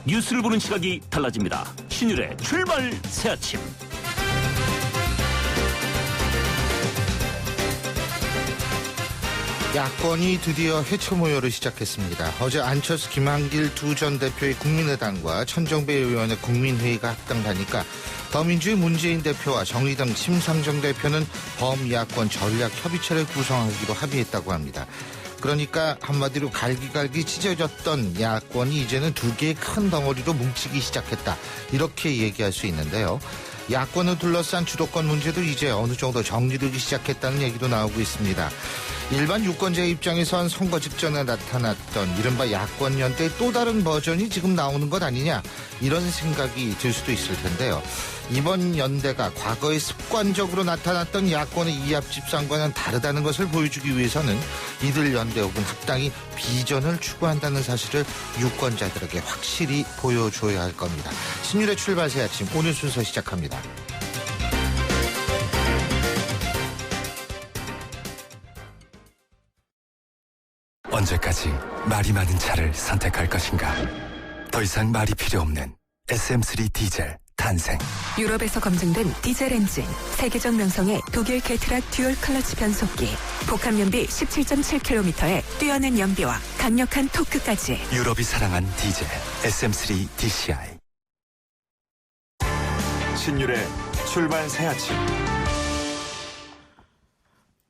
뉴스를 보는 시각이 달라집니다. 신율의 출발 새아침. 야권이 드디어 회초모여를 시작했습니다. 어제 안철수, 김한길 두 전 대표의 국민의당과 천정배 의원의 국민회의가 합당하니까 더민주의 문재인 대표와 정의당 심상정 대표는 범야권 전략협의체를 구성하기로 합의했다고 합니다. 그러니까 한마디로 갈기갈기 찢어졌던 야권이 이제는 두 개의 큰 덩어리로 뭉치기 시작했다. 이렇게 얘기할 수 있는데요. 야권을 둘러싼 주도권 문제도 이제 어느 정도 정리되기 시작했다는 얘기도 나오고 있습니다. 일반 유권자의 입장에선 선거 직전에 나타났던 이른바 야권 연대의 또 다른 버전이 지금 나오는 것 아니냐, 이런 생각이 들 수도 있을 텐데요. 이번 연대가 과거에 습관적으로 나타났던 야권의 이합 집산과는 다르다는 것을 보여주기 위해서는 이들 연대 혹은 합당이 비전을 추구한다는 사실을 유권자들에게 확실히 보여줘야 할 겁니다. 신율의 출발 새 아침, 오늘 순서 시작합니다. 언제까지 말이 많은 차를 선택할 것인가? 더 이상 말이 필요 없는 SM3 디젤 탄생. 유럽에서 검증된 디젤 엔진, 세계적 명성의 독일 게트락 듀얼 클러치 변속기, 복합 연비 17.7km의 뛰어난 연비와 강력한 토크까지. 유럽이 사랑한 디젤 SM3 DCI. 신율의 출발 새아침.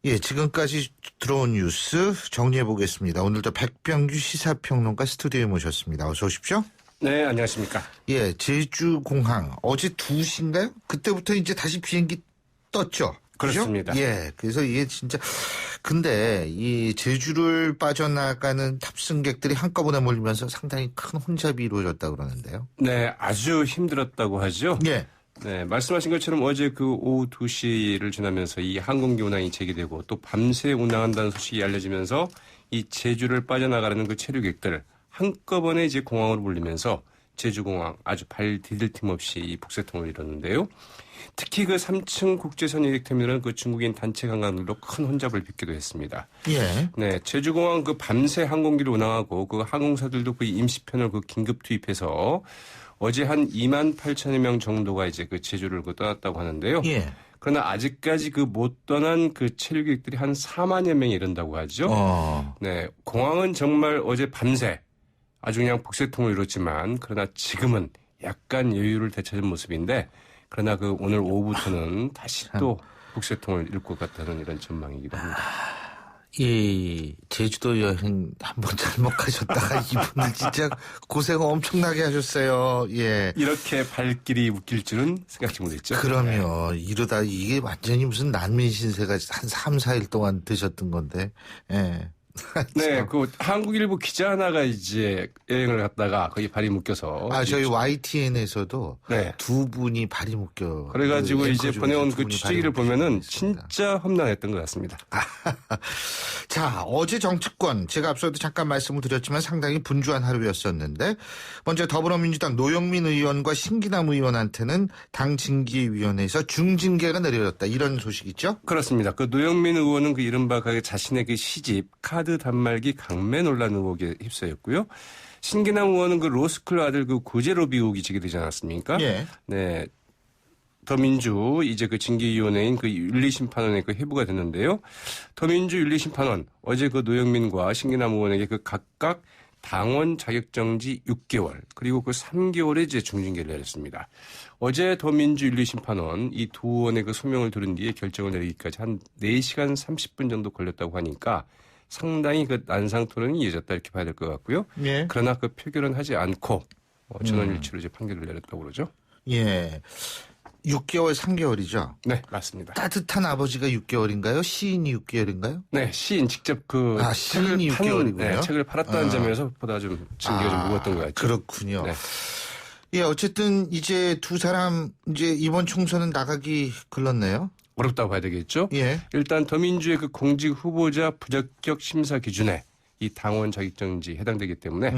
예, 지금까지 들어온 뉴스 정리해 보겠습니다. 오늘도 백병규 시사평론가 스튜디오에 모셨습니다. 어서 오십시오. 네, 안녕하십니까. 예, 제주공항 어제 2시인가요? 그때부터 이제 다시 비행기 떴죠. 그죠? 그렇습니다. 예, 그래서 이게 진짜, 근데 이 제주를 빠져나가는 탑승객들이 한꺼번에 몰리면서 상당히 큰 혼잡이 이루어졌다고 그러는데요. 네, 아주 힘들었다고 하죠. 예. 네, 말씀하신 것처럼 어제 그 오후 2시를 지나면서 이 항공기 운항이 재개되고 또 밤새 운항한다는 소식이 알려지면서 이 제주를 빠져나가려는 그 체류객들 한꺼번에 이제 공항으로 몰리면서 제주공항 아주 발 디딜 틈 없이 북새통을 이뤘는데요. 특히 그 3층 국제선 이륙터미널은 그 중국인 단체 관광들로 큰 혼잡을 빚기도 했습니다. 예. 네, 제주공항 그 밤새 항공기를 운항하고 그 항공사들도 그 임시편을 그 긴급 투입해서 어제 한 2만 8천여 명 정도가 이제 그 제주를 그 떠났다고 하는데요. 예. 그러나 아직까지 그 못 떠난 그 체류객들이 한 4만여 명이 이른다고 하죠. 네, 공항은 정말 어제 밤새 아주 그냥 북새통을 이뤘지만 그러나 지금은 약간 여유를 되찾은 모습인데 그러나 그 오늘 오후부터는 다시 또 북새통을 이룰 것 같다는 이런 전망이기도 합니다. 이 제주도 여행 한번 잘못 가셨다가 이분들 진짜 고생 엄청나게 하셨어요. 예. 이렇게 발길이 묶일 줄은 생각지 못했죠. 그럼요. 이러다 이게 완전히 무슨 난민 신세가 한 3, 4일 동안 드셨던 건데. 예. 네, 그 한국일보 기자 하나가 이제 여행을 갔다가 거기 발이 묶여서. 저희 YTN에서도 네. 두 분이 발이 묶여. 그래가지고 그 이제 앵커 보내온 중에서 그 두 분이 취재기를 발이 보면은 묶였습니다. 진짜 험난했던 것 같습니다. 자, 어제 정치권 제가 앞서도 잠깐 말씀을 드렸지만 상당히 분주한 하루였었는데 먼저 더불어민주당 노영민 의원과 신기남 의원한테는 당 징계위원회에서 중징계가 내려졌다, 이런 소식 있죠? 그렇습니다. 그 노영민 의원은 그 이른바 자신의 그 시집 카드 단말기 강매 논란 의혹에 휩싸였고요. 신기남 의원은 그 로스쿨 아들 그 구제 로비 의혹이 제기되지 않았습니까? 예. 네. 더민주 이제 그 징계위원회인 그 윤리심판원에 그 회부가 됐는데요. 더민주 윤리심판원 어제 그 노영민과 신기남 의원에게 그 각각 당원 자격정지 6개월 그리고 그 3개월의 이제 중징계를 내렸습니다. 어제 더민주 윤리심판원 이 두 의원의 그 소명을 들은 뒤에 결정을 내리기까지 한 4시간 30분 정도 걸렸다고 하니까 상당히 그 난상 토론이 이어졌다 이렇게 봐야 될 것 같고요. 예. 그러나 그 표결은 하지 않고 전원일치로 이제 판결을 내렸다고 그러죠. 예. 6개월, 3개월이죠? 네, 맞습니다. 따뜻한 아버지가 6개월인가요? 시인이 6개월인가요? 네, 시인 직접 그 시인이 6개월이군요. 네, 책을 팔았다는 점에서 보다 좀 징계가 좀 무거웠던 것 같죠. 그렇군요. 네. 예, 어쨌든 이제 두 사람 이제 이번 총선은 나가기 글렀네요. 어렵다고 봐야 되겠죠. 예. 일단 더민주의 그 공직 후보자 부적격 심사 기준에 이 당원 자격정지 해당되기 때문에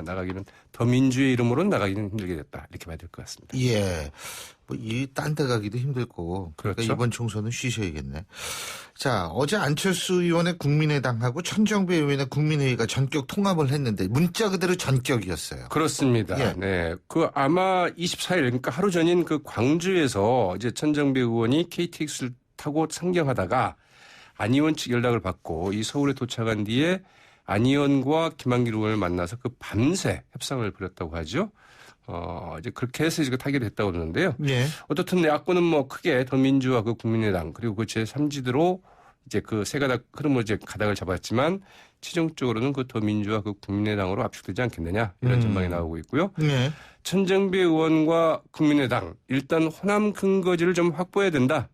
나가기는 더민주의 이름으로는 나가기는 힘들게 됐다. 이렇게 봐야 될 것 같습니다. 예. 뭐, 딴 데 가기도 힘들 거고. 그러니까 그렇죠. 이번 총선은 쉬셔야겠네. 자, 어제 안철수 의원의 국민의당하고 천정배 의원의 국민회의가 전격 통합을 했는데 문자 그대로 전격이었어요. 그렇습니다. 예. 네. 아마 24일, 그러니까 하루 전인 광주에서 이제 천정배 의원이 KTX를 타고 상경하다가 안 의원 측 연락을 받고 이 서울에 도착한 뒤에 안 의원과 김한길 의원을 만나서 밤새 협상을 벌였다고 하죠. 이제 그렇게 해서 이제 타결이 됐다고 그러는데요. 예. 어떻든 야권은 뭐 크게 더민주와 국민의당 그리고 그 제3지대로 이제 세 가닥 흐름을 이제 가닥을 잡았지만 최종적으로는 더민주와 국민의당으로 압축되지 않겠느냐 이런 전망이 나오고 있고요. 예. 천정배 의원과 국민의당 일단 호남 근거지를 좀 확보해야 된다.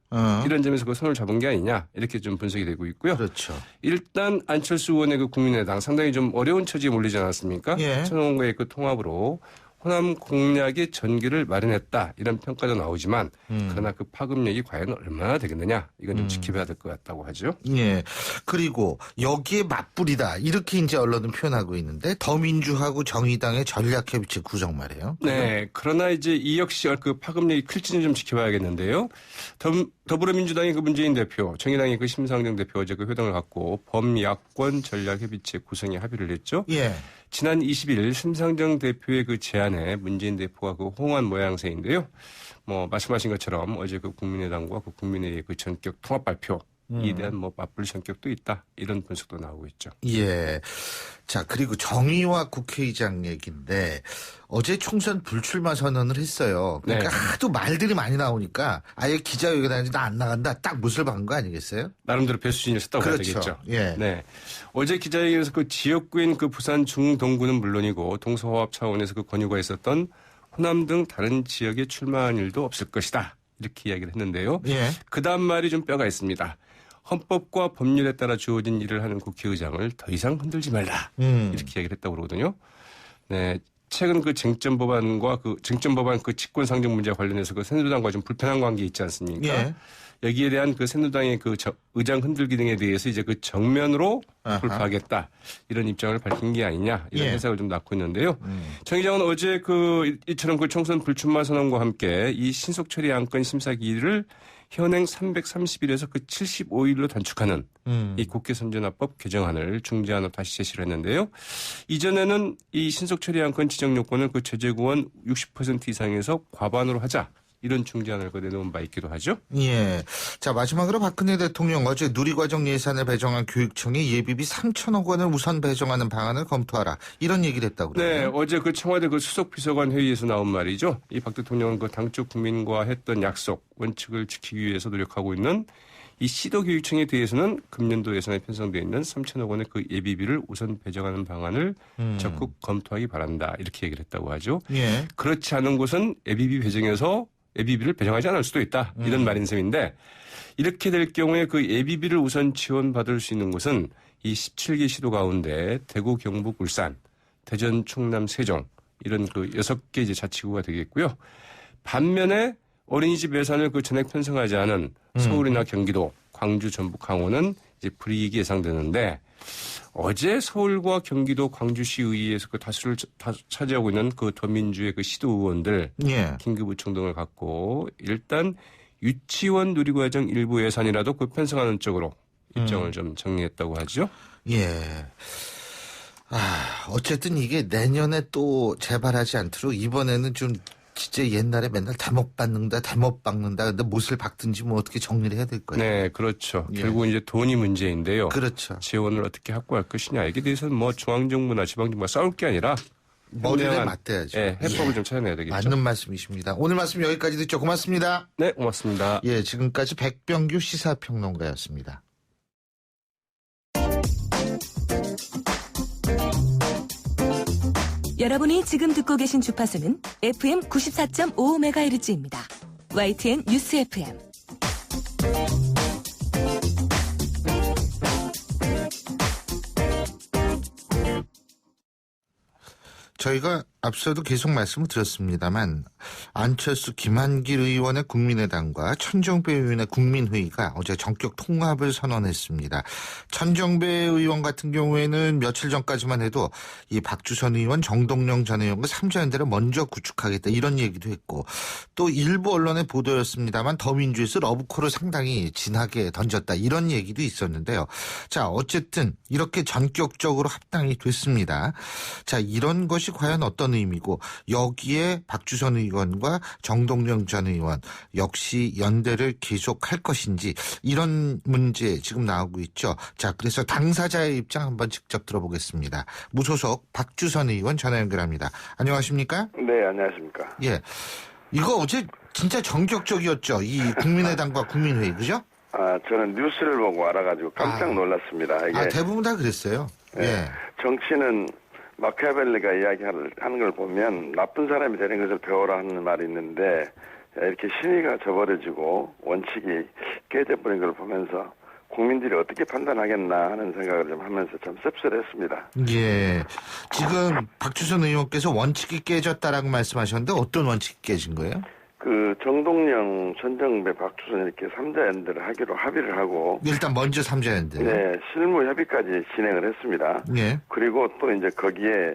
이런 점에서 손을 잡은 게 아니냐 이렇게 좀 분석이 되고 있고요. 그렇죠. 일단 안철수 의원의 국민의당 상당히 좀 어려운 처지에 몰리지 않았습니까? 예. 천원과의 통합으로 호남 공략의 전기를 마련했다 이런 평가도 나오지만 그러나 파급력이 과연 얼마나 되겠느냐 이건 좀 지켜봐야 될 것 같다고 하죠. 예. 그리고 여기에 맞불이다 이렇게 이제 언론은 표현하고 있는데 더민주하고 정의당의 전략협의체 구성 말이에요. 네. 그러나 이제 이 역시 파급력이 클지는 좀 지켜봐야겠는데요. 더불어민주당의 문재인 대표, 정의당의 심상정 대표 어제 회동을 갖고 범야권 전략협의체 구성에 합의를 했죠. 예. 지난 20일 심상정 대표의 제안에 문재인 대표가 호응한 모양새인데요. 말씀하신 것처럼 어제 국민의당과 국민회의의 전격 통합 발표 이에 대한 맞불 성격도 있다. 이런 분석도 나오고 있죠. 예. 자, 그리고 정의와 국회의장 얘기인데 어제 총선 불출마 선언을 했어요. 그러니까 네. 하도 말들이 많이 나오니까 아예 기자회견하는데 나 안 나간다. 딱 못을 박은 거 아니겠어요? 나름대로 배수진을 썼다고 그렇죠. 해야 되겠죠. 예. 네. 어제 기자회견에서 지역구인 부산 중동구는 물론이고 동서화합 차원에서 권유가 있었던 호남 등 다른 지역에 출마한 일도 없을 것이다. 이렇게 이야기를 했는데요. 예. 그 다음 말이 좀 뼈가 있습니다. 헌법과 법률에 따라 주어진 일을 하는 국회의장을 더 이상 흔들지 말라. 이렇게 이야기를 했다고 그러거든요. 네. 최근 쟁점 법안과 쟁점 법안 직권 상정 문제와 관련해서 새누리당과 좀 불편한 관계 있지 않습니까? 예. 여기에 대한 새누리당의 의장 흔들기 등에 대해서 이제 정면으로 돌파하겠다. 이런 입장을 밝힌 게 아니냐. 이런 예. 해석을 좀 낳고 있는데요. 정 의장은 어제 이처럼 총선 불출마 선언과 함께 이 신속 처리 안건 심사 기일을 현행 330일에서 75일로 단축하는 이 국회선진화법 개정안을 중재안으로 다시 제시를 했는데요. 이전에는 이 신속 처리 안건 지정 요건을 제재구원 60% 이상에서 과반으로 하자. 이런 중재안을 내놓은 바 있기도 하죠. 예. 자, 마지막으로 박근혜 대통령 어제 누리과정 예산을 배정한 교육청이 예비비 3천억 원을 우선 배정하는 방안을 검토하라. 이런 얘기를 했다고 그래요. 네. 어제 청와대 수석 비서관 회의에서 나온 말이죠. 이 박 대통령은 당초 국민과 했던 약속, 원칙을 지키기 위해서 노력하고 있는 이 시도교육청에 대해서는 금년도 예산에 편성되어 있는 3천억 원의 예비비를 우선 배정하는 방안을 적극 검토하기 바란다. 이렇게 얘기를 했다고 하죠. 예. 그렇지 않은 곳은 예비비 배정에서 예비비를 배정하지 않을 수도 있다. 이런 말인 셈인데 이렇게 될 경우에 예비비를 우선 지원받을 수 있는 곳은 이 17개 시도 가운데 대구, 경북, 울산, 대전, 충남, 세종 이런 6개 이제 자치구가 되겠고요. 반면에 어린이집 예산을 전액 편성하지 않은 서울이나 경기도, 광주, 전북, 강원은 이제 불이익이 예상되는데 어제 서울과 경기도 광주시 의회에서 다수를 차지하고 있는 더민주의 시도 의원들 예. 긴급의총 등을 갖고 일단 유치원 누리과정 일부 예산이라도 편성하는 쪽으로 입장을 좀 정리했다고 하죠. 예. 어쨌든 이게 내년에 또 재발하지 않도록 이번에는 좀 진짜 옛날에 맨날 대못 박는다. 근데 못을 박든지 어떻게 정리를 해야 될 거예요. 네, 그렇죠. 예. 결국은 이제 돈이 문제인데요. 그렇죠. 재원을 어떻게 확보할 것이냐. 이게 대해서는 중앙정부나 지방정부가 싸울 게 아니라 머리를 현명한, 맞대야죠. 예, 해법을 좀 찾아내야 되겠죠. 맞는 말씀이십니다. 오늘 말씀 여기까지 듣죠. 고맙습니다. 네, 고맙습니다. 예, 지금까지 백병규 시사평론가였습니다. 여러분이 지금 듣고 계신 주파수는 FM 94.5MHz입니다. YTN 뉴스 FM. 저희가 앞서도 계속 말씀을 드렸습니다만 안철수 김한길 의원의 국민의당과 천정배 의원의 국민회의가 어제 전격 통합을 선언했습니다. 천정배 의원 같은 경우에는 며칠 전까지만 해도 이 박주선 의원, 정동영 전 의원과 삼자연대를 먼저 구축하겠다 이런 얘기도 했고 또 일부 언론의 보도였습니다만 더민주에서 러브콜을 상당히 진하게 던졌다 이런 얘기도 있었는데요. 자, 어쨌든 이렇게 전격적으로 합당이 됐습니다. 자, 이런 것이 과연 어떤 의미고 여기에 박주선 의원과 정동영 전 의원 역시 연대를 계속할 것인지 이런 문제 지금 나오고 있죠. 자, 그래서 당사자의 입장 한번 직접 들어보겠습니다. 무소속 박주선 의원 전화 연결합니다. 안녕하십니까? 네, 안녕하십니까? 예, 이거 어제 진짜 전격적이었죠. 이 국민의당과 국민회의, 그죠? 저는 뉴스를 보고 알아가지고 깜짝 놀랐습니다. 이게 대부분 다 그랬어요. 네, 예. 정치는 마키아벨리가 이야기하는 걸 보면 나쁜 사람이 되는 것을 배워라 하는 말이 있는데 이렇게 신의가 저버려지고 원칙이 깨져버린 걸 보면서 국민들이 어떻게 판단하겠나 하는 생각을 좀 하면서 참 씁쓸했습니다. 예. 지금 박주선 의원께서 원칙이 깨졌다라고 말씀하셨는데 어떤 원칙이 깨진 거예요? 정동영, 천정배, 박주선 이렇게 3자 연대를 하기로 합의를 하고 일단 먼저 삼자연대. 네, 실무 협의까지 진행을 했습니다. 예. 그리고 또 이제 거기에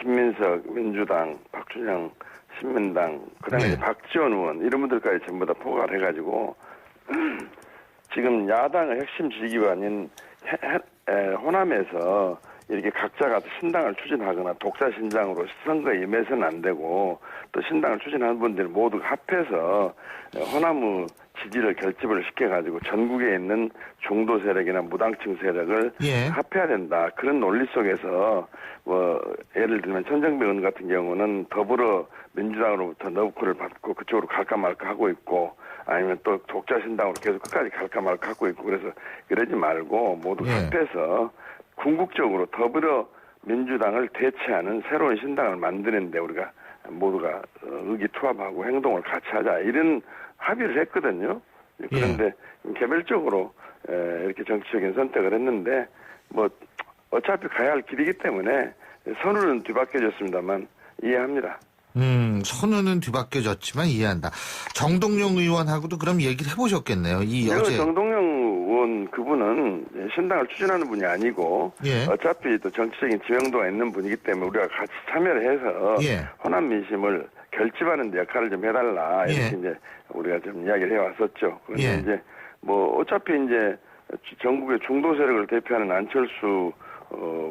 김민석 민주당, 박준영 신민당, 그다음에 네. 박지원 의원 이런 분들까지 전부 다 포괄 해가지고 지금 야당의 핵심 지지기관인 호남에서 이렇게 각자가 신당을 추진하거나 독자 신당으로 선거에 임해서는 안 되고 또 신당을 추진하는 분들 모두 합해서 호남의 지지를 결집을 시켜가지고 전국에 있는 중도 세력이나 무당층 세력을 예. 합해야 된다. 그런 논리 속에서 예를 들면 천정배 의원 같은 경우는 더불어 민주당으로부터 너브콜을 받고 그쪽으로 갈까 말까 하고 있고 아니면 또 독자 신당으로 계속 끝까지 갈까 말까 하고 있고 그래서 이러지 말고 모두 예. 합해서 궁극적으로 더불어 민주당을 대체하는 새로운 신당을 만드는데 우리가 모두가 의기투합하고 행동을 같이 하자 이런 합의를 했거든요. 그런데 개별적으로 이렇게 정치적인 선택을 했는데 어차피 가야 할 길이기 때문에 선우는 뒤바뀌어졌습니다만 이해합니다. 선우는 뒤바뀌어졌지만 이해한다. 정동영 의원하고도 그럼 얘기를 해보셨겠네요. 어제 정동영 의원 그분은 신당을 추진하는 분이 아니고 예. 어차피 또 정치적인 지명도가 있는 분이기 때문에 우리가 같이 참여를 해서 예. 호남 민심을 결집하는 데 역할을 좀 해달라 이렇게 예. 이제 우리가 좀 이야기를 해왔었죠. 그런데 예. 이제 어차피 이제 전국의 중도 세력을 대표하는 안철수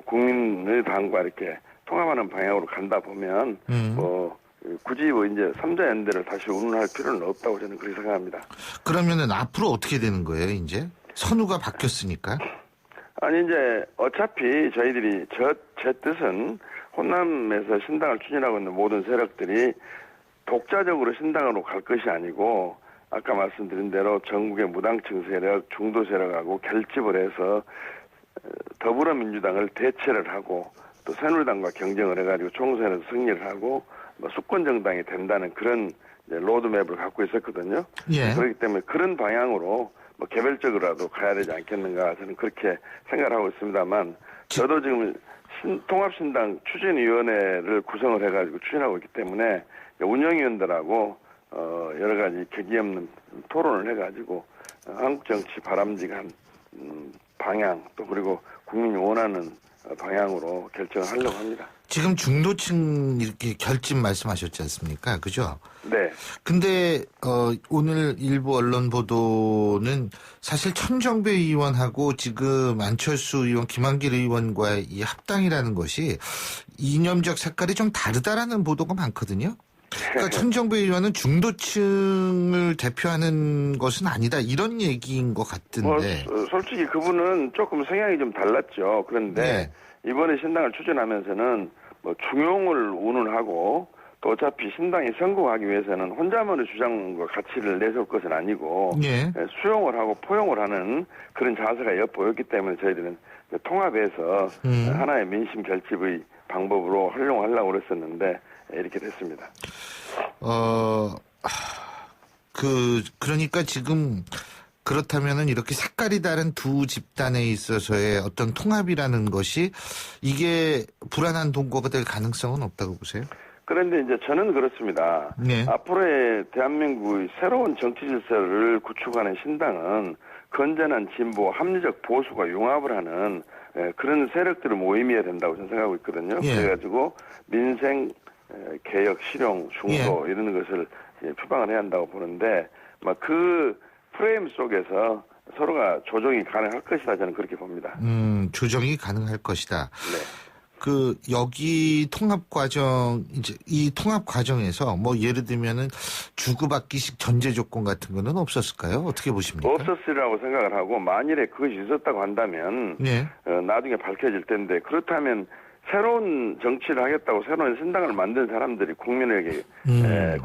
국민의당과 이렇게 통합하는 방향으로 간다 보면 굳이 이제 3자 연대를 다시 운운할 필요는 없다고 저는 그렇게 생각합니다. 그러면은 앞으로 어떻게 되는 거예요, 이제? 선우가 바뀌었으니까? 아니, 이제 어차피 저희들이 제 뜻은 호남에서 신당을 추진하고 있는 모든 세력들이 독자적으로 신당으로 갈 것이 아니고 아까 말씀드린 대로 전국의 무당층 세력, 중도 세력하고 결집을 해서 더불어민주당을 대체를 하고 또 새누리당과 경쟁을 해가지고 총선에서 승리를 하고 수권 정당이 된다는 그런 로드맵을 갖고 있었거든요. 예. 그렇기 때문에 그런 방향으로 개별적으로라도 가야 되지 않겠는가 저는 그렇게 생각을 하고 있습니다만 저도 지금 통합신당 추진위원회를 구성을 해가지고 추진하고 있기 때문에 운영위원들하고 여러 가지 격이 없는 토론을 해가지고 한국 정치 바람직한 방향 또 그리고 국민이 원하는 방향으로 결정을 하려고 합니다. 지금 중도층 이렇게 결집 말씀하셨지 않습니까? 그죠? 네. 근데 오늘 일부 언론 보도는 사실 천정배 의원하고 지금 안철수 의원, 김한길 의원과의 이 합당이라는 것이 이념적 색깔이 좀 다르다라는 보도가 많거든요. 그러니까 천정배 의원은 중도층을 대표하는 것은 아니다 이런 얘기인 것 같은데. 솔직히 그분은 조금 성향이 좀 달랐죠. 그런데 네. 이번에 신당을 추진하면서는 중용을 운운하고 또 어차피 신당이 성공하기 위해서는 혼자만의 주장과 가치를 내세울 것은 아니고 예. 수용을 하고 포용을 하는 그런 자세가 엿보였기 때문에 저희들은 통합해서 하나의 민심 결집의 방법으로 활용하려고 그랬었는데 이렇게 됐습니다. 그러니까 지금 그렇다면은 이렇게 색깔이 다른 두 집단에 있어서의 어떤 통합이라는 것이 이게 불안한 동거가 될 가능성은 없다고 보세요? 그런데 이제 저는 그렇습니다. 네. 앞으로의 대한민국의 새로운 정치 질서를 구축하는 신당은 건전한 진보, 합리적 보수가 융합을 하는 그런 세력들을 모임이어야 된다고 저는 생각하고 있거든요. 예. 그래가지고 민생, 개혁, 실용, 중도 이런 것을 표방을 해야 한다고 보는데 막 그 프레임 속에서 서로가 조정이 가능할 것이다 저는 그렇게 봅니다. 조정이 가능할 것이다. 네. 여기 통합 과정, 이제 이 통합 과정에서 뭐 예를 들면은 주고받기식 전제 조건 같은 거는 없었을까요? 어떻게 보십니까? 없었으리라고 생각을 하고 만일에 그것이 있었다고 한다면 네. 나중에 밝혀질 텐데 그렇다면 새로운 정치를 하겠다고 새로운 신당을 만든 사람들이 국민에게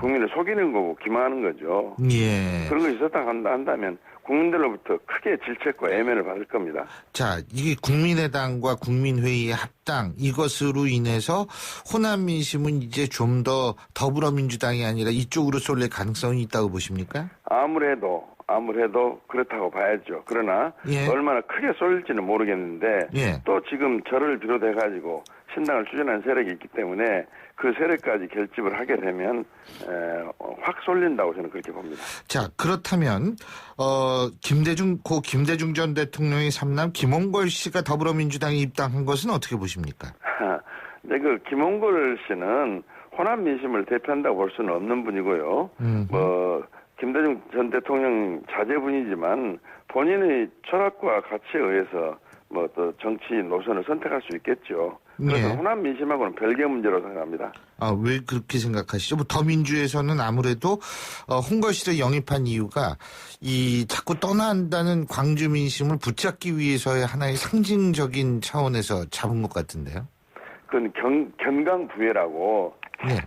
국민을 속이는 거고 기만하는 거죠. 예. 그런 것이 있었다고 한다면 국민들로부터 크게 질책과 애면을 받을 겁니다. 자, 이게 국민의당과 국민회의의 합당 이것으로 인해서 호남 민심은 이제 좀 더 더불어민주당이 아니라 이쪽으로 쏠릴 가능성이 있다고 보십니까? 아무래도 그렇다고 봐야죠. 그러나 예. 얼마나 크게 쏠릴지는 모르겠는데 예. 또 지금 저를 비롯해가지고 신당을 추진하는 세력이 있기 때문에 그 세력까지 결집을 하게 되면 확 쏠린다고 저는 그렇게 봅니다. 자, 그렇다면 김대중 전 대통령의 삼남 김홍걸 씨가 더불어민주당에 입당한 것은 어떻게 보십니까? 이제 그 김홍걸 씨는 호남 민심을 대표한다고 볼 수는 없는 분이고요. 김대중 전 대통령 자제분이지만 본인의 철학과 가치에 의해서 또 정치 노선을 선택할 수 있겠죠. 그래서 네. 호남 민심하고는 별개 문제로 생각합니다. 왜 그렇게 생각하시죠? 더민주에서는 아무래도 홍걸 씨를 영입한 이유가 이 자꾸 떠난다는 광주 민심을 붙잡기 위해서의 하나의 상징적인 차원에서 잡은 것 같은데요. 그건 견강부회라고 네.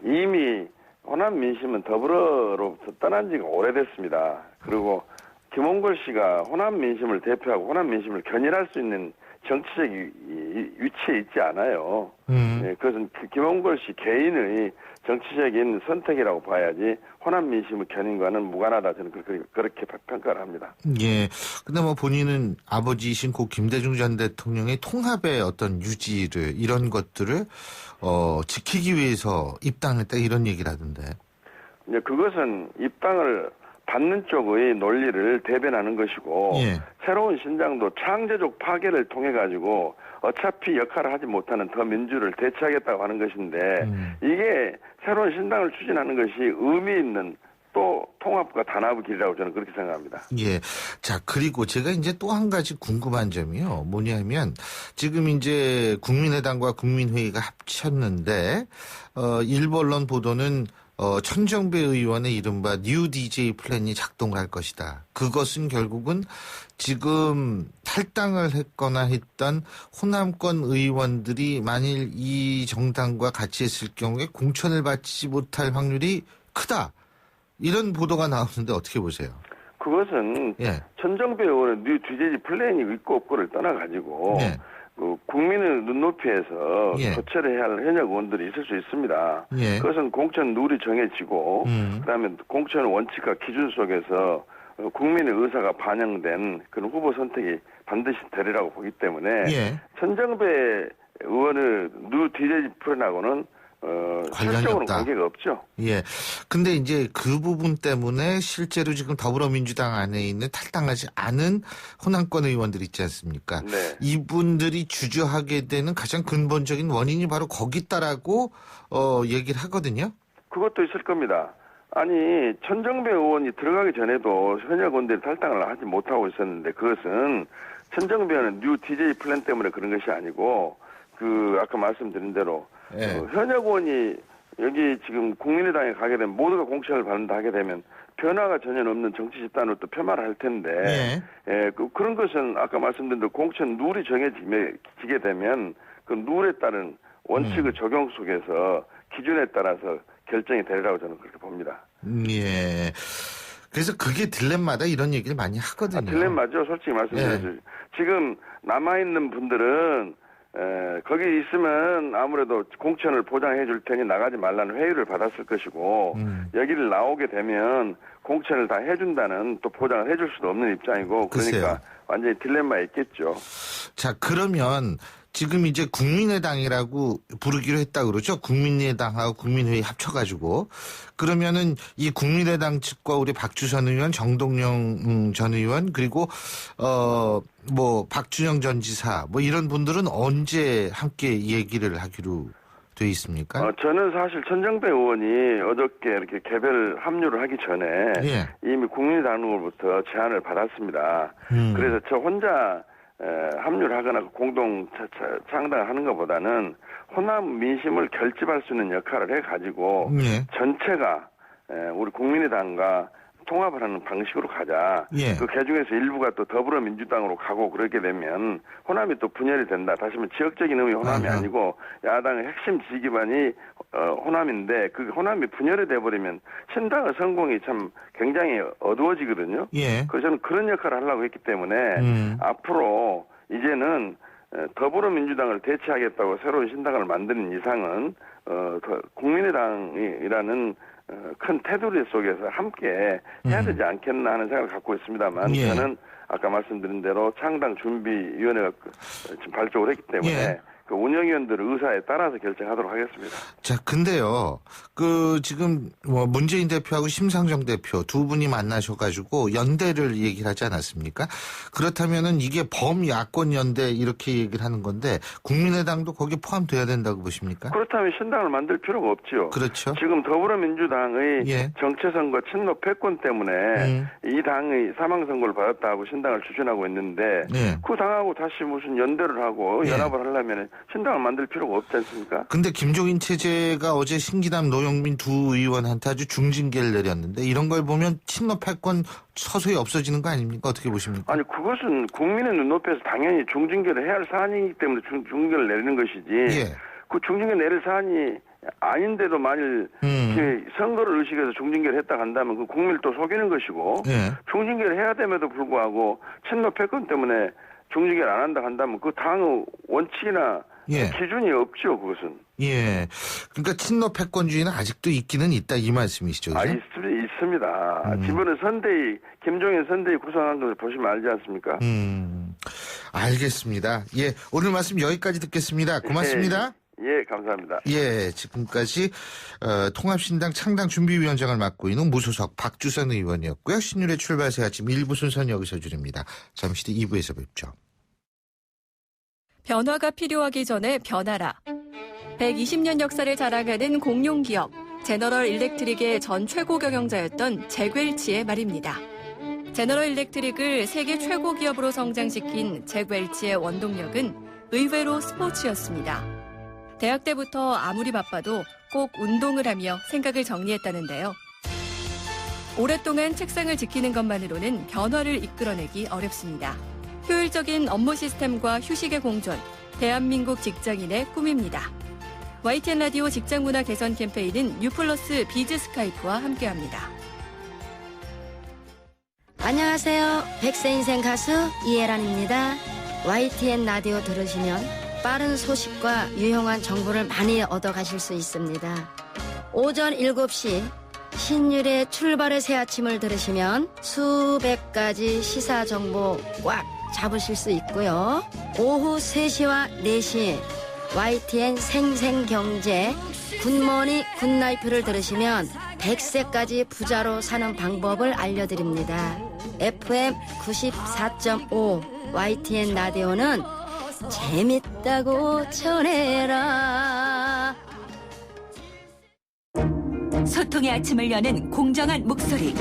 이미 호남 민심은 더불어로부터 떠난 지가 오래됐습니다. 그리고 김홍걸 씨가 호남 민심을 대표하고 호남 민심을 견인할 수 있는 정치적 위치에 있지 않아요. 그것은 김홍걸 씨 개인의 정치적인 선택이라고 봐야지 호남 민심의 견인과는 무관하다 저는 그렇게 평가를 합니다. 예. 근데 뭐 본인은 아버지이신 고 김대중 전 대통령의 통합의 어떤 유지를 이런 것들을 지키기 위해서 입당했다 이런 얘기를 하던데. 이제 그것은 입당을 받는 쪽의 논리를 대변하는 것이고 예. 새로운 신당도 창조적 파괴를 통해 가지고 어차피 역할을 하지 못하는 더 민주를 대체하겠다고 하는 것인데 이게 새로운 신당을 추진하는 것이 의미 있는 또 통합과 단합의 길이라고 저는 그렇게 생각합니다. 예. 자, 그리고 제가 이제 또 한 가지 궁금한 점이요. 뭐냐면 지금 이제 국민의당과 국민회의가 합쳤는데 일부 언론 보도는 천정배 의원의 이른바 뉴 DJ 플랜이 작동을 할 것이다. 그것은 결국은 지금 탈당을 했거나 했던 호남권 의원들이 만일 이 정당과 같이 했을 경우에 공천을 받지 못할 확률이 크다. 이런 보도가 나오는데 어떻게 보세요? 그것은 예. 천정배 의원의 뉴 DJ 플랜이 있고 없고를 떠나가지고 예. 국민의 눈높이에서 예. 교체를 해야 할 현역 의원들이 있을 수 있습니다. 예. 그것은 공천 룰이 정해지고 그다음에 공천 원칙과 기준 속에서 국민의 의사가 반영된 그런 후보 선택이 반드시 되리라고 보기 때문에 예. 천정배 의원의 뉴 DJ 플랜하고는 관련이 실적으로는 없다. 관계가 없죠. 예. 근데 이제 그 부분 때문에 실제로 지금 더불어민주당 안에 있는 탈당하지 않은 호남권 의원들 있지 않습니까? 네. 이분들이 주저하게 되는 가장 근본적인 원인이 바로 거기 있다라고 얘기를 하거든요. 그것도 있을 겁니다. 아니 천정배 의원이 들어가기 전에도 현역 의원들이 탈당을 하지 못하고 있었는데 그것은 천정배 의원은 뉴 DJ 플랜 때문에 그런 것이 아니고 아까 말씀드린 대로 예. 현역 의원이 여기 지금 국민의당에 가게 되면 모두가 공천을 받는다 하게 되면 변화가 전혀 없는 정치 집단으로 또 폄하를 할 텐데 그런 것은 아까 말씀드린 대로 공천 룰이 정해지게 되면 그 룰에 따른 원칙의 적용 속에서 기준에 따라서 결정이 되리라고 저는 그렇게 봅니다. 예. 그래서 그게 딜레마다 이런 얘기를 많이 하거든요. 딜레마죠. 솔직히 말씀드려서 지금 남아있는 분들은 거기 있으면 아무래도 공천을 보장해 줄 테니 나가지 말라는 회유를 받았을 것이고 여기를 나오게 되면 공천을 다 해준다는 또 보장을 해줄 수도 없는 입장이고 그러니까 글쎄요. 완전히 딜레마에 있겠죠. 자, 그러면 지금 이제 국민의당이라고 부르기로 했다 그러죠? 국민의당하고 국민회의 합쳐가지고. 그러면은 이 국민의당 측과 우리 박주선 의원, 정동영 전 의원, 그리고, 박준영 전 지사, 이런 분들은 언제 함께 얘기를 하기로 돼 있습니까? 저는 사실 천정배 의원이 어저께 이렇게 개별 합류를 하기 전에 예. 이미 국민의당으로부터 제안을 받았습니다. 그래서 저 혼자 합류를 하거나 공동 창당을 하는 것보다는 호남 민심을 결집할 수 있는 역할을 해가지고 예. 전체가 우리 국민의당과 통합을 하는 방식으로 가자. 예. 그 개중에서 일부가 또 더불어민주당으로 가고 그렇게 되면 호남이 또 분열이 된다. 다시 말해 지역적인 의미 호남이 아하. 아니고 야당의 핵심 지지 기반이 호남인데 그 호남이 분열이 돼버리면 신당의 성공이 참 굉장히 어두워지거든요. 예. 그래서 저는 그런 역할을 하려고 했기 때문에 앞으로 이제는 더불어민주당을 대체하겠다고 새로운 신당을 만드는 이상은 국민의당이라는 큰 테두리 속에서 함께 해야 되지 않겠나 하는 생각을 갖고 있습니다만 예. 저는 아까 말씀드린 대로 창당 준비위원회가 지금 발족을 했기 때문에 예. 그 운영위원들의 의사에 따라서 결정하도록 하겠습니다. 자, 근데요, 지금 문재인 대표하고 심상정 대표 두 분이 만나셔가지고 연대를 얘기를 하지 않았습니까? 그렇다면은 이게 범야권 연대 이렇게 얘기를 하는 건데 국민의당도 거기 포함돼야 된다고 보십니까? 그렇다면 신당을 만들 필요가 없지요. 그렇죠. 지금 더불어민주당의 예. 정체선거 친노 패권 때문에 이 당의 사망선고를 받았다고 신당을 추진하고 있는데 예. 그 당하고 다시 무슨 연대를 하고 예. 연합을 하려면 신당을 만들 필요가 없지 않습니까? 근데 김종인 체제가 어제 신기남 노영민 두 의원한테 아주 중징계를 내렸는데 이런 걸 보면 친노 패권 서서히 없어지는 거 아닙니까? 어떻게 보십니까? 아니 그것은 국민의 눈높이에서 당연히 중징계를 해야 할 사안이기 때문에 중징계를 내리는 것이지 예. 그 중징계 내릴 사안이 아닌데도 만일 선거를 의식해서 중징계를 했다 한다면 그 국민을 또 속이는 것이고 예. 중징계를 해야 됨에도 불구하고 친노 패권 때문에 중징계를 안 한다 한다면 그 당의 원칙이나 예. 기준이 없죠, 그것은. 예. 그러니까 친노 패권주의는 아직도 있기는 있다 이 말씀이시죠. 그죠? 있습니다. 이번에 선대위, 김종인 선대위 구성한 것을 보시면 알지 않습니까? 알겠습니다. 예. 오늘 말씀 여기까지 듣겠습니다. 고맙습니다. 예, 감사합니다. 예, 지금까지 통합신당 창당준비위원장을 맡고 있는 무소속 박주선 의원이었고요. 신율의 출발새 아침 1부 순서는 여기서 줄입니다. 잠시 뒤 2부에서 뵙죠. 변화가 필요하기 전에 변하라. 120년 역사를 자랑하는 공룡기업 제너럴 일렉트릭의 전 최고 경영자였던 잭 웰치의 말입니다. 제너럴 일렉트릭을 세계 최고 기업으로 성장시킨 잭 웰치의 원동력은 의외로 스포츠였습니다. 대학 때부터 아무리 바빠도 꼭 운동을 하며 생각을 정리했다는데요. 오랫동안 책상을 지키는 것만으로는 변화를 이끌어내기 어렵습니다. 효율적인 업무 시스템과 휴식의 공존, 대한민국 직장인의 꿈입니다. YTN 라디오 직장문화 개선 캠페인은 U+ 비즈 스카이프와 함께합니다. 안녕하세요. 100세 인생 가수 이혜란입니다. YTN 라디오 들으시면 빠른 소식과 유용한 정보를 많이 얻어가실 수 있습니다. 오전 7시 신율의 출발의 새 아침을 들으시면 수백 가지 시사 정보 꽉 잡으실 수 있고요. 오후 3시와 4시 YTN 생생경제 굿모닝 굿나이프를 들으시면 100세까지 부자로 사는 방법을 알려드립니다. FM 94.5 YTN 라디오는 재밌다고 전해라. 소통의 아침을 여는 공정한 목소리.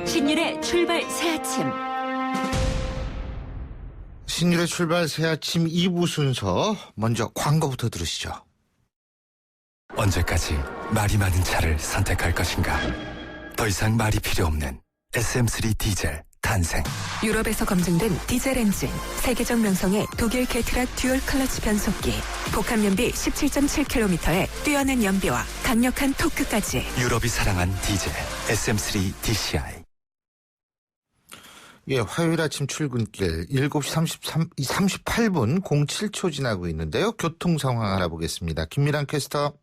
신율의 출발 새 아침. 신율의 출발 새 아침 2부 순서 먼저 광고부터 들으시죠. 언제까지 말이 많은 차를 선택할 것인가? 더 이상 말이 필요 없는 SM3 디젤 탄생. 유럽에서 검증된 디젤 엔진, 세계적 명성의 독일 캐트락 듀얼 클러치 변속기, 복합 연비 17.7km의 뛰어난 연비와 강력한 토크까지. 유럽이 사랑한 디젤 SM3 DCI. 예, 화요일 아침 출근길 7시 38분 07초 지나고 있는데요. 교통 상황 알아보겠습니다. 김미란 캐스터.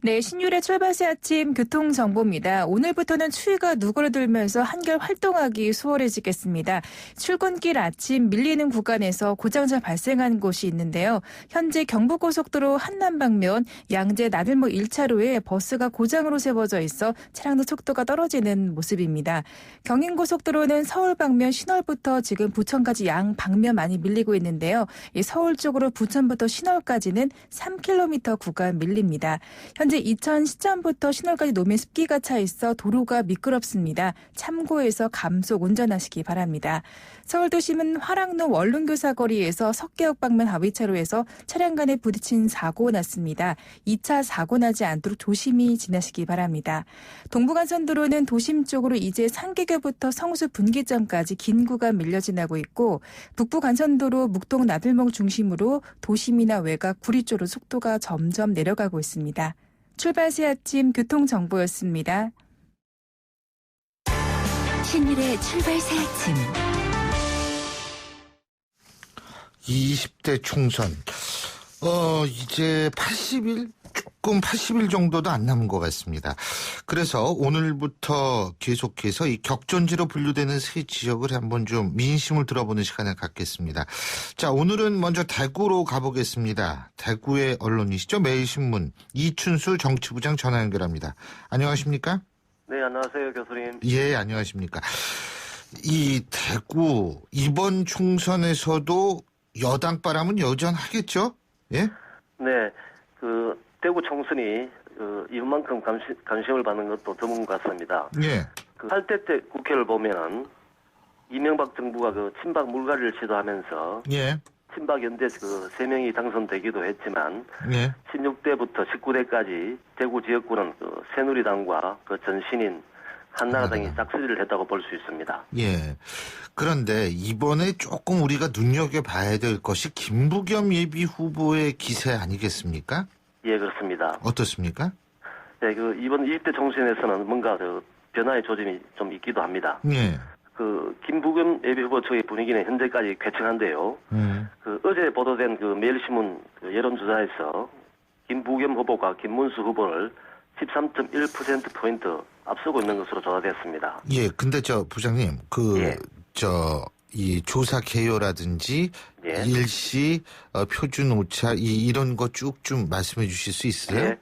네, 신율의 출발새 아침 교통정보입니다. 오늘부터는 추위가 누그러들면서 한결 활동하기 수월해지겠습니다. 출근길 아침 밀리는 구간에서 고장자 발생한 곳이 있는데요. 현재 경부고속도로 한남 방면 양재 나들목 1차로에 버스가 고장으로 세워져 있어 차량도 속도가 떨어지는 모습입니다. 경인고속도로는 서울 방면 신월부터 지금 부천까지 양 방면 많이 밀리고 있는데요. 서울 쪽으로 부천부터 신월까지는 3km 구간 밀립니다. 현재 이천 시점부터 신월까지 노면 습기가 차 있어 도로가 미끄럽습니다. 참고해서 감속 운전하시기 바랍니다. 서울도심은 화랑로 원룸교사 거리에서 석계역 방면 하위차로에서 차량 간에 부딪힌 사고 났습니다. 2차 사고 나지 않도록 조심히 지나시기 바랍니다. 동부간선도로는 도심 쪽으로 이제 상계교부터 성수 분기점까지 긴 구간 밀려 지나고 있고 북부간선도로 묵동 나들목 중심으로 도심이나 외곽 구리 쪽으로 속도가 점점 내려가고 있습니다. 출발새 아침 교통정보였습니다. 신일의 출발새 아침. 20대 총선. 이제 80일 정도도 안 남은 것 같습니다. 그래서 오늘부터 계속해서 이 격전지로 분류되는 세 지역을 한번 좀 민심을 들어보는 시간을 갖겠습니다. 자, 오늘은 먼저 대구로 가보겠습니다. 대구의 언론이시죠? 매일신문 이춘수 정치부장 전화 연결합니다. 안녕하십니까? 네, 안녕하세요, 교수님. 예, 안녕하십니까? 이 대구 이번 총선에서도 여당 바람은 여전하겠죠? 예? 네, 대구 총선이 이만큼 관심을 받는 것도 드문 것 같습니다. 예. 8대 때 국회를 보면은 이명박 정부가 친박 물갈이를 시도하면서 예. 친박 연대 3명이 당선되기도 했지만 예. 16대부터 19대까지 대구 지역구는 새누리당과 전신인 한나라당이 싹쓸이를 했다고 볼 수 있습니다. 예. 그런데 이번에 조금 우리가 눈여겨봐야 될 것이 김부겸 예비 후보의 기세 아니겠습니까? 예, 그렇습니다. 어떻습니까? 네, 이번 20대 총선에서는 뭔가 변화의 조짐이 좀 있기도 합니다. 예. 김부겸 예비 후보 측의 분위기는 현재까지 괴청한데요. 어제 보도된 매일신문 여론조사에서 김부겸 후보가 김문수 후보를 13.1%포인트 앞서고 있는 것으로 조사됐습니다. 예, 근데 부장님, 이 조사 개요라든지 예. 일시, 표준 오차, 이런 거 쭉 좀 말씀해 주실 수 있어요? 예.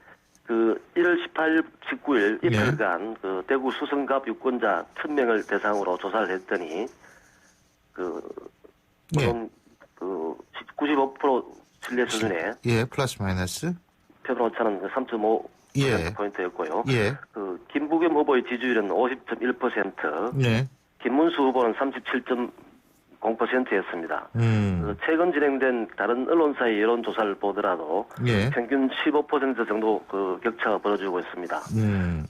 1월 18일, 19일 이틀간 대구 수성갑 유권자 1000명을 대상으로 조사를 했더니 물론 95% 신뢰 수준에 플러스 마이너스 표준 오차는 3.5%포인트였고요. 예. 김부겸 후보의 지지율은 50.1%, 예. 김문수 후보는 37.0%였습니다. 최근 진행된 다른 언론사의 여론조사를 보더라도 예. 평균 15% 정도 격차가 벌어지고 있습니다.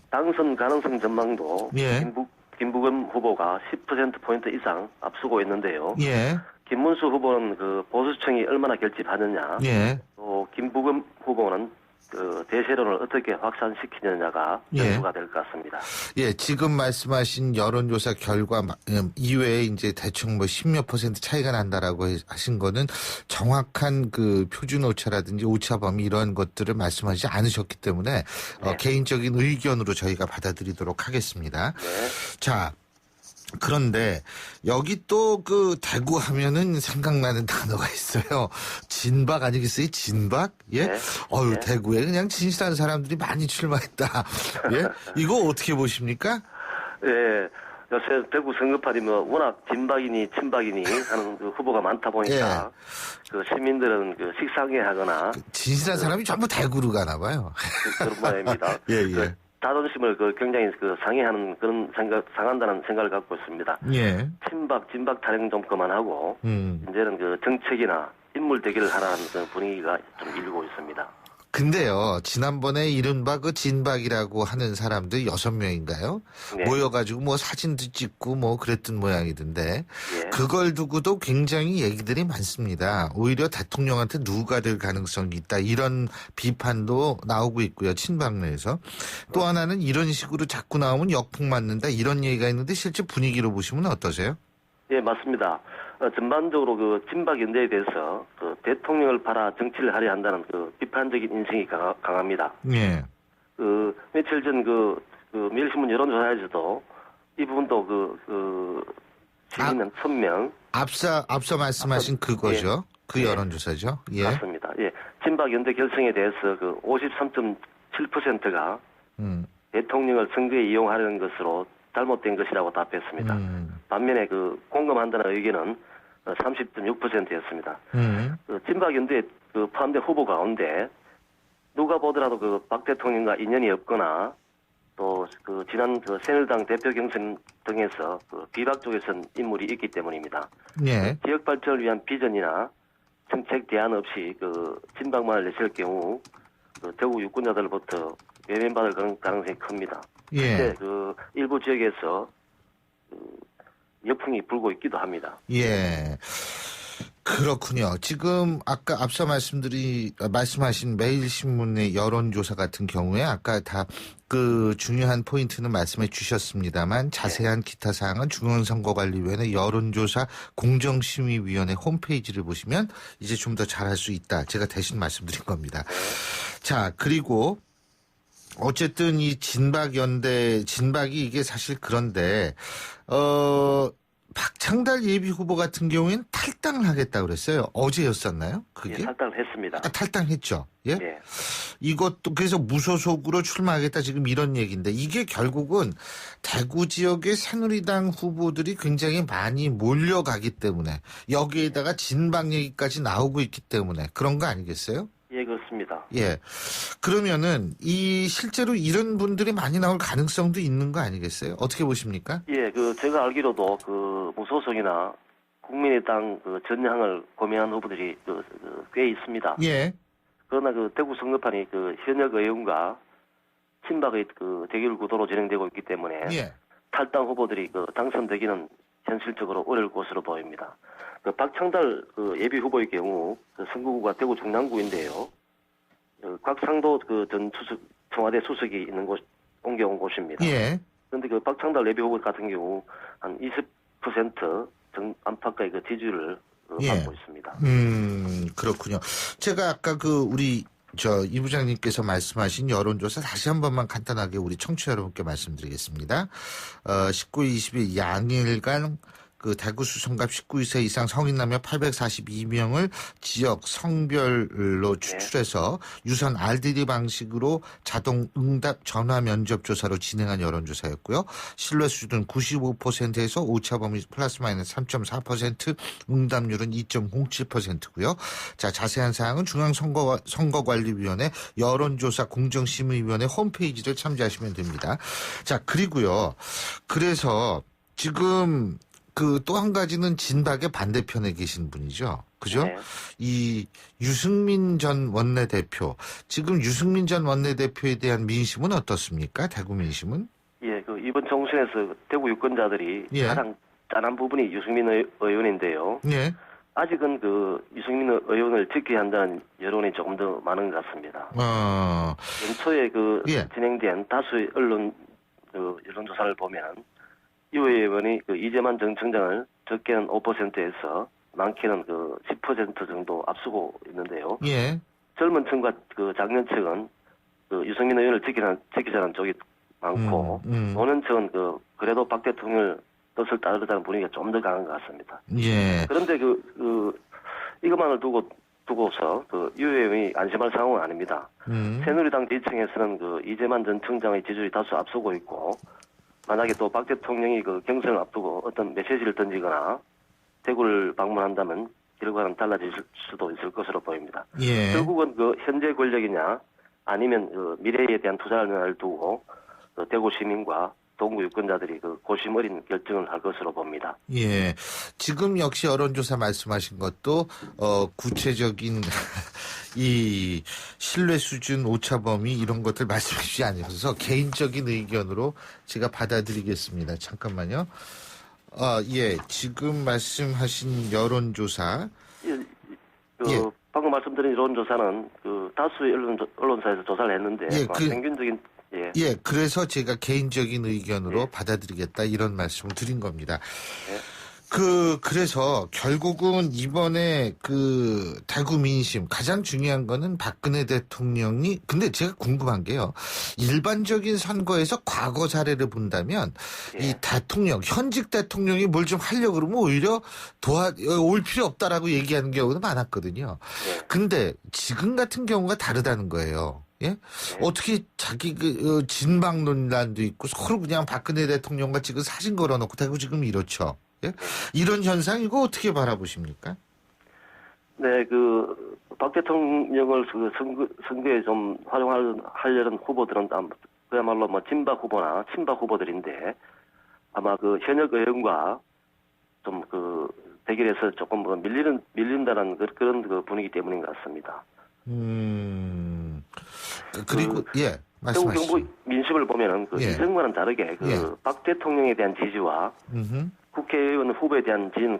당선 가능성 전망도 예. 김부겸 후보가 10%포인트 이상 앞서고 있는데요. 예. 김문수 후보는 보수층이 얼마나 결집하느냐, 예. 또 김부겸 후보는 대세론을 어떻게 확산시키느냐가 변수가 될 것 같습니다. 예, 지금 말씀하신 여론조사 결과 이외에 이제 대충 10몇 % 차이가 난다라고 하신 거는 정확한 표준 오차라든지 오차 범위 이런 것들을 말씀하지 않으셨기 때문에 네. 개인적인 의견으로 저희가 받아들이도록 하겠습니다. 네. 자. 그런데 여기 또 대구 하면은 생각나는 단어가 있어요. 진박 아니겠어요? 진박? 예? 네. 네. 대구에 그냥 진실한 사람들이 많이 출마했다. 예? 이거 어떻게 보십니까? 예. 요새 대구 선거판이 워낙 진박이니 친박이니 하는 후보가 많다 보니까 시민들은 식상해하거나 진실한 사람이 전부 대구로 가나 봐요. 그런 모양입니다. 예. 자존심을 굉장히 상해하는 그런 상한다는 생각을 갖고 있습니다. 예. 친박, 진박 타령 좀 그만하고 이제는 정책이나 인물 대결을 하라는 그런 분위기가 좀 일고 있습니다. 근데요, 지난번에 이른바 진박이라고 하는 사람들 6명인가요? 네. 모여가지고 사진도 찍고 그랬던 모양이던데, 예. 그걸 두고도 굉장히 얘기들이 많습니다. 오히려 대통령한테 누가 될 가능성이 있다, 이런 비판도 나오고 있고요, 친박 내에서. 또 하나는 이런 식으로 자꾸 나오면 역풍 맞는다, 이런 얘기가 있는데 실제 분위기로 보시면 어떠세요? 예, 맞습니다. 전반적으로 그 진박연대에 대해서 그 대통령을 팔아 정치를 하려 한다는 그 비판적인 인식이 강합니다. 예. 그 며칠 전 그 매일신문 여론조사에서도 이 부분도 시민은 1000명. 앞서 말씀하신 그거죠. 예. 그 여론조사죠. 예. 맞습니다. 예. 진박연대 결성에 대해서 그 53.7%가 대통령을 선거에 이용하려는 것으로 잘못된 것이라고 답했습니다. 반면에 그 공감한다는 의견은 30.6%였습니다. 그 진박연대에 그 포함된 후보 가운데 누가 보더라도 그 박 대통령과 인연이 없거나 또 그 지난 그 새누리당 대표 경선 등에서 그 비박 쪽에 선 인물이 있기 때문입니다. 예. 지역 발전을 위한 비전이나 정책 대안 없이 그 진박만을 내실 경우 그 대구 유권자들로부터 외면받을 그런 가능성이 큽니다. 예. 근데 그 일부 지역에서 그 역풍이 불고 있기도 합니다. 예. 그렇군요. 지금 아까 앞서 말씀하신 매일신문의 여론조사 같은 경우에 아까 다 그 중요한 포인트는 말씀해 주셨습니다만 자세한 기타 사항은 중앙선거관리위원회 여론조사 공정심의위원회 홈페이지를 보시면 이제 좀 더 잘할 수 있다. 제가 대신 말씀드린 겁니다. 자, 그리고 어쨌든 이 진박이 이게 사실 그런데 박창달 예비 후보 같은 경우에는 탈당을 하겠다고 그랬어요. 어제였었나요? 그게? 예, 탈당을 했습니다. 탈당했죠. 예? 예. 이것도 그래서 무소속으로 출마하겠다 지금 이런 얘기인데 이게 결국은 대구 지역의 새누리당 후보들이 굉장히 많이 몰려가기 때문에 여기에다가 진박 얘기까지 나오고 있기 때문에 그런 거 아니겠어요? 예, 그렇습니다. 예. 그러면은 실제로 이런 분들이 많이 나올 가능성도 있는 거 아니겠어요? 어떻게 보십니까? 예, 제가 알기로도 무소속이나 국민의당 전향을 고민한 후보들이 꽤 있습니다. 예. 그러나 대구 선거판이 현역 의원과 친박의 대결 구도로 진행되고 있기 때문에 예. 탈당 후보들이 당선되기는 현실적으로 어려울 것으로 보입니다. 박창달 예비 후보의 경우 선거구가 대구 중랑구인데요. 곽상도 전 청와대 수석이 있는 옮겨온 곳입니다. 예. 그런데 박창달 예비 후보 같은 경우 한 20% 안팎의 지지율을 받고 있습니다. 그렇군요. 제가 아까 우리 이 부장님께서 말씀하신 여론조사 다시 한 번만 간단하게 우리 청취자 여러분께 말씀드리겠습니다. 19일 20일 양일간 대구 수성갑 19세 이상 성인 남녀 842명을 지역 성별로 추출해서 유선 RDD 방식으로 자동 응답 전화 면접 조사로 진행한 여론조사였고요. 신뢰 수준은 95%에서 오차 범위 플러스 마이너스 3.4%, 응답률은 2.07%고요. 자, 자세한 사항은 중앙선거관리위원회 여론조사 공정심의위원회 홈페이지를 참조하시면 됩니다. 자, 그리고요. 그래서 지금 또 한 가지는 진박의 반대편에 계신 분이죠. 그죠? 네. 이 유승민 전 원내대표. 지금 유승민 전 원내대표에 대한 민심은 어떻습니까? 대구 민심은? 예, 이번 총선에서 대구 유권자들이 가장 짠한 부분이 유승민 의원인데요. 예. 아직은 유승민 의원을 지켜야 한다는 여론이 조금 더 많은 것 같습니다. 연초에 진행된 다수의 언론 여론조사를 보면 유 의원이 이재만 전 청장을 적게는 5%에서 많게는 10% 정도 앞서고 있는데요. 예. 젊은 층과 장년 층은 유승민 의원을 지키자는 쪽이 많고 노년 층은 그래도 박 대통령을 뜻을 따르자는 분위기가 좀 더 강한 것 같습니다. 예. 그런데 이것만을 두고서 유 의원이 안심할 상황은 아닙니다. 새누리당 지지층에서는 이재만 전 청장의 지지율이 다소 앞서고 있고 만약에 또 박 대통령이 경선을 앞두고 어떤 메시지를 던지거나 대구를 방문한다면 결과는 달라질 수도 있을 것으로 보입니다. 예. 결국은 현재 권력이냐 아니면 미래에 대한 투자를 두고 대구 시민과 동구 유권자들이 고심 어린 결정을 할 것으로 봅니다. 예. 지금 역시 여론조사 말씀하신 것도 구체적인 이 신뢰 수준, 오차 범위 이런 것들 말씀해 주시지 않으셔서 개인적인 의견으로 제가 받아들이겠습니다. 잠깐만요. 예. 지금 말씀하신 여론조사. 방금 말씀드린 여론조사는 다수의 언론사에서 조사를 했는데 평균적인 예, 그래서 제가 개인적인 의견으로 받아들이겠다 이런 말씀을 드린 겁니다. 그래서 결국은 이번에 그 대구 민심 가장 중요한 거는 박근혜 대통령이, 근데 제가 궁금한 게요. 일반적인 선거에서 과거 사례를 본다면 이 대통령, 현직 대통령이 뭘 좀 하려고 그러면 오히려 올 필요 없다라고 얘기하는 경우도 많았거든요. 근데 지금 같은 경우가 다르다는 거예요. 예? 어떻게 자기 진박 논란도 있고 서로 그냥 박근혜 대통령과 지금 사진 걸어놓고 대구 지금 이렇죠. 예? 이런 현상 이거 어떻게 바라보십니까? 네, 박 대통령을 선거에 좀 활용하려는 후보들은 그야말로 뭐 진박 후보나 친박 후보들인데 아마 현역 의원과 좀 대결에서 조금 밀린다는 그런 분위기 때문인 것 같습니다. 그리고 예, 대구 말씀하시죠. 경북 민심을 보면은 이전과는 다르게 박 대통령에 대한 지지와 국회의원 후보에 대한 지지는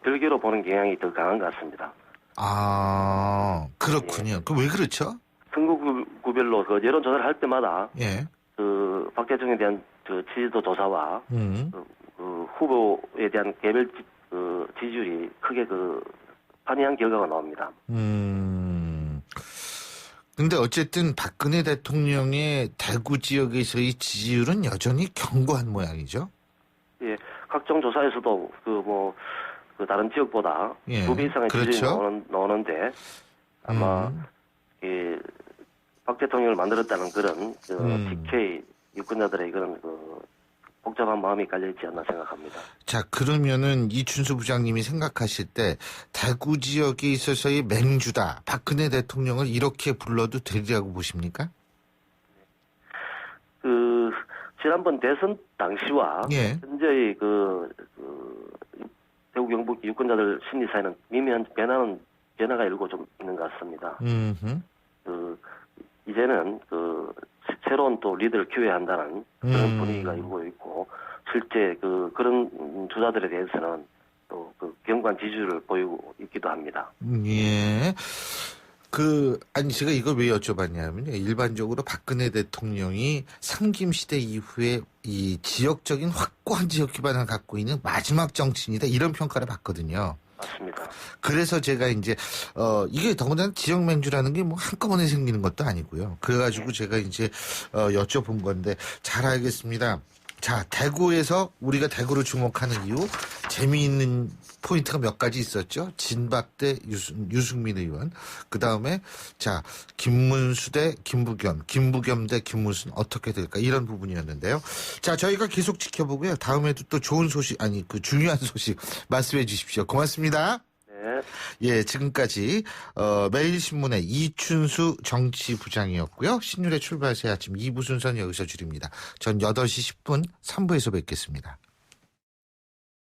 별개로 보는 경향이 더 강한 것 같습니다. 아, 그렇군요. 왜 그렇죠? 선거구별로 여론조사를 할 때마다 예. 박 대통령에 대한 지지도 조사와 후보에 대한 개별 지지율이 크게 판이한 결과가 나옵니다. 근데 어쨌든 박근혜 대통령의 대구 지역에서의 지지율은 여전히 견고한 모양이죠. 예, 각종 조사에서도 다른 지역보다 예, 2배 이상의 그렇죠. 지지율이 나오는데 아마 박 대통령을 만들었다는 그런 TK 유권자들의 그런 복잡한 마음이 깔려있지 않나 생각합니다. 자, 그러면은 이춘수 부장님이 생각하실 때 대구 지역에 있어서의 맹주다, 박근혜 대통령을 이렇게 불러도 되리라고 보십니까? 지난번 대선 당시와 현재의 대구 경북 유권자들 심리 사이는 미미한 변화가 일고 좀 있는 것 같습니다. 이제는 새로운 또 리더를 키워야 한다는 그런 분위기가 일고 있고 실제 그런 주자들에 대해서는 또 견고한 지지를 보이고 있기도 합니다. 예. 아니, 제가 이걸 왜 여쭤봤냐면요. 일반적으로 박근혜 대통령이 상김 시대 이후에 이 지역적인 확고한 지역 기반을 갖고 있는 마지막 정치인이다, 이런 평가를 받거든요. 맞습니다. 그래서 제가 이제, 이게 더군다나 지역맹주라는 게 뭐 한꺼번에 생기는 것도 아니고요. 그래가지고 제가 이제, 여쭤본 건데, 잘 알겠습니다. 자, 대구에서 우리가 대구를 주목하는 이유, 재미있는 포인트가 몇 가지 있었죠. 진박 대 유승민 의원. 그 다음에, 자, 김문수 대 김부겸, 김부겸 대 김문수는 어떻게 될까, 이런 부분이었는데요. 자, 저희가 계속 지켜보고요. 다음에도 또 좋은 소식, 중요한 소식 말씀해 주십시오. 고맙습니다. 네. 예, 지금까지 매일신문의 이춘수 정치부장이었고요. 신율의 출발새 아침 2부 순서는 여기서 줄입니다. 전 8시 10분 3부에서 뵙겠습니다.